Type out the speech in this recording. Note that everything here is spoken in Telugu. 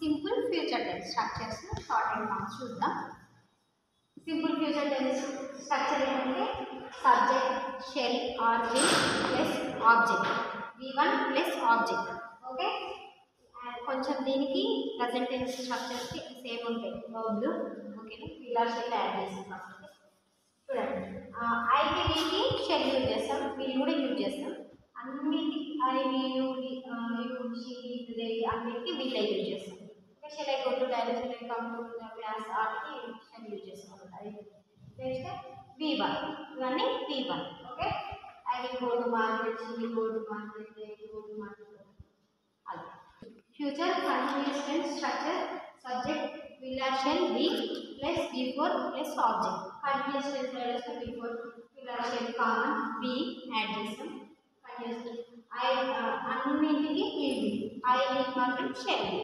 Simple future tense structures short and fast చూద్దాం. సింపుల్ ఫ్యూచర్ టెన్స్ స్ట్రక్చర్ ఏంటంటే సబ్జెక్ట్ షెల్ ఆర్జిన్ plus object v1 plus object. Okay, కొంచెం దీనికి ప్రజెంట్ టెన్స్ స్ట్రక్చర్స్కి సేమ్ ఉంటాయి వర్బ్లు. ఓకేనా, ఇలా షెల్ యాడ్ చేస్తాం. చూడండి, ఐకి వీకి షెల్ యూజ్ చేస్తాం, వీళ్ళు కూడా యూజ్ చేస్తాం. అన్నిటికి ఐ యూ షీ అన్నిటికీ వీళ్ళే యూజ్ చేస్తాం. Shall I go to direct shall I come to class ఆర్కి షెల్ యూజ్ చేస్తాం. అది నెక్స్ట్ v1, ఇవన్నీ v1. Okay, I will go to market, she will go to market, they will go to market. అలా future continuous tense structure subject will shall be plus before plus object. Continuous tense before will shall common be add చేస్తాం. continuous I అన్నింటికి will be I will మాత్రం shall be.